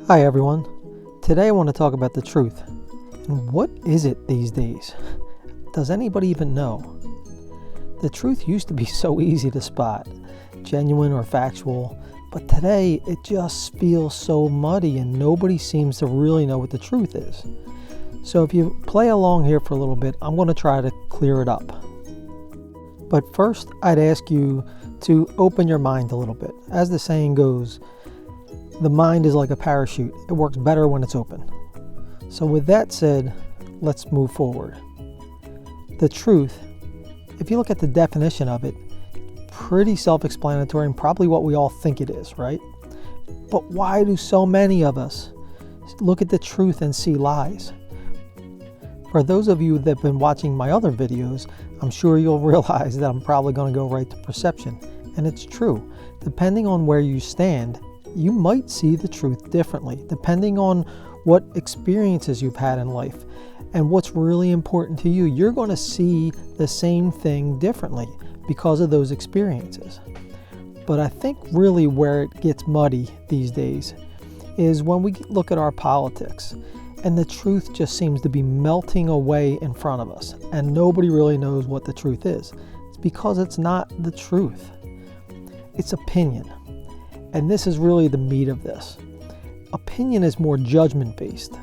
Hi everyone. Today I want to talk about the truth. And what is it these days? Does anybody even know? The truth used to be so easy to spot, genuine or factual, but today it just feels so muddy and nobody seems to really know what the truth is. So if you play along here for a little bit, I'm going to try to clear it up. But first, I'd ask you to open your mind a little bit. As the saying goes, the mind is like a parachute. It works better when it's open. So with that said, let's move forward. The truth, if you look at the definition of it, pretty self-explanatory and probably what we all think it is, right? But why do so many of us look at the truth and see lies? For those of you that have been watching my other videos, I'm sure you'll realize that I'm probably going to go right to perception. And it's true. Depending on where you stand, you might see the truth differently, depending on what experiences you've had in life and what's really important to you. You're going to see the same thing differently because of those experiences. But I think really where it gets muddy these days is when we look at our politics and the truth just seems to be melting away in front of us and nobody really knows what the truth is. It's because it's not the truth. It's opinion. And this is really the meat of this. Opinion is more judgment-based.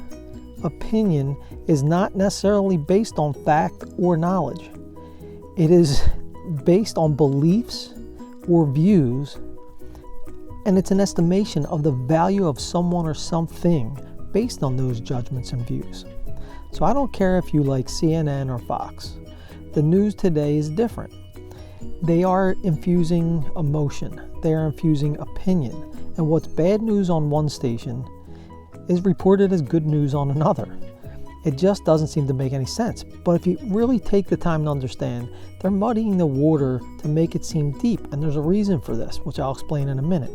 Opinion is not necessarily based on fact or knowledge. It is based on beliefs or views, and it's an estimation of the value of someone or something based on those judgments and views. So I don't care if you like CNN or Fox. The news today is different. They are infusing emotion. They are infusing opinion. And what's bad news on one station is reported as good news on another. It just doesn't seem to make any sense. But if you really take the time to understand, they're muddying the water to make it seem deep. And there's a reason for this, which I'll explain in a minute.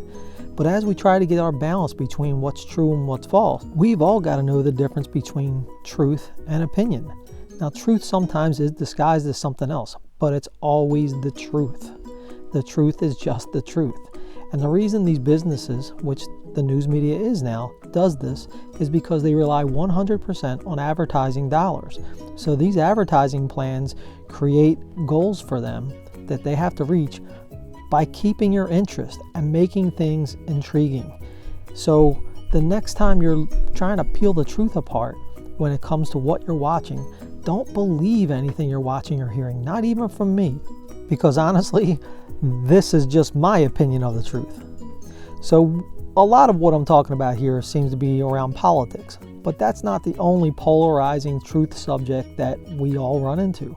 But as we try to get our balance between what's true and what's false, we've all got to know the difference between truth and opinion. Now, truth sometimes is disguised as something else, but it's always the truth. The truth is just the truth. And the reason these businesses, which the news media is now, does this is because they rely 100% on advertising dollars. So these advertising plans create goals for them that they have to reach by keeping your interest and making things intriguing. So the next time you're trying to peel the truth apart when it comes to what you're watching, don't believe anything you're watching or hearing, not even from me, because honestly, this is just my opinion of the truth. So a lot of what I'm talking about here seems to be around politics, but that's not the only polarizing truth subject that we all run into.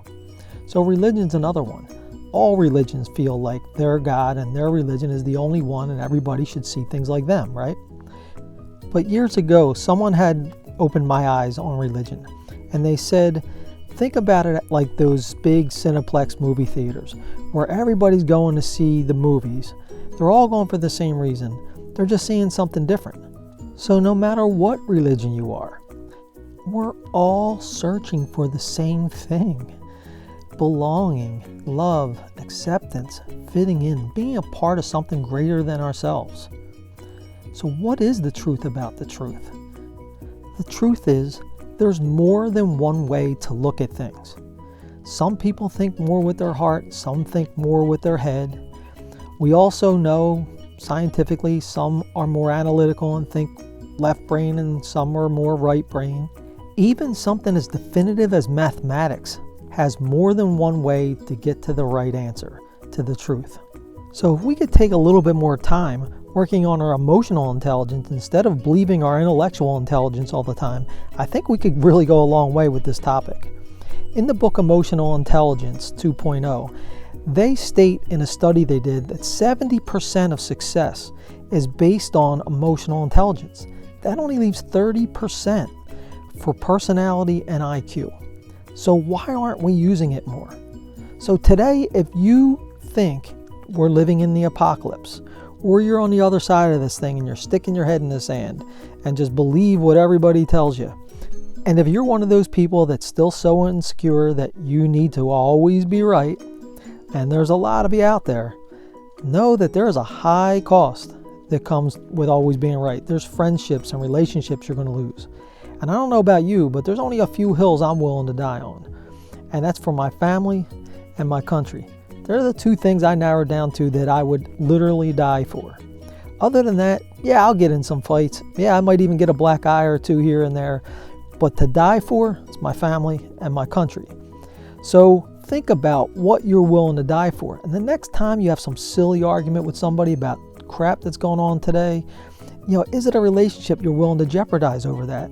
So religion's another one. All religions feel like their God and their religion is the only one and everybody should see things like them, right? But years ago, someone had opened my eyes on religion, and they said, think about it like those big Cineplex movie theaters where everybody's going to see the movies. They're all going for the same reason. They're just seeing something different. So no matter what religion you are, we're all searching for the same thing. Belonging, love, acceptance, fitting in, being a part of something greater than ourselves. So what is the truth about the truth? The truth is, there's more than one way to look at things. Some people think more with their heart, some think more with their head. We also know scientifically some are more analytical and think left brain and some are more right brain. Even something as definitive as mathematics has more than one way to get to the right answer, to the truth. So if we could take a little bit more time working on our emotional intelligence instead of believing our intellectual intelligence all the time, I think we could really go a long way with this topic. In the book Emotional Intelligence 2.0, they state in a study they did that 70% of success is based on emotional intelligence. That only leaves 30% for personality and IQ. So why aren't we using it more? So today, if you think we're living in the apocalypse, or you're on the other side of this thing and you're sticking your head in the sand and just believe what everybody tells you. And if you're one of those people that's still so insecure that you need to always be right, and there's a lot of you out there, know that there is a high cost that comes with always being right. There's friendships and relationships you're going to lose. And I don't know about you, but there's only a few hills I'm willing to die on. And that's for my family and my country. They're the two things I narrowed down to that I would literally die for. Other than that, yeah, I'll get in some fights. Yeah, I might even get a black eye or two here and there. But to die for, it's my family and my country. So think about what you're willing to die for. And the next time you have some silly argument with somebody about crap that's going on today, is it a relationship you're willing to jeopardize over that?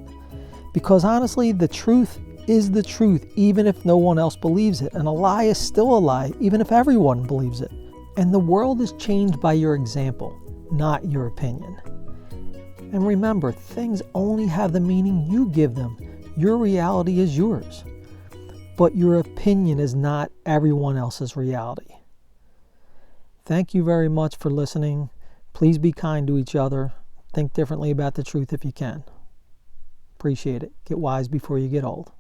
Because honestly, the truth is the truth, even if no one else believes it. And a lie is still a lie, even if everyone believes it. And the world is changed by your example, not your opinion. And remember, things only have the meaning you give them. Your reality is yours. But your opinion is not everyone else's reality. Thank you very much for listening. Please be kind to each other. Think differently about the truth if you can. Appreciate it. Get wise before you get old.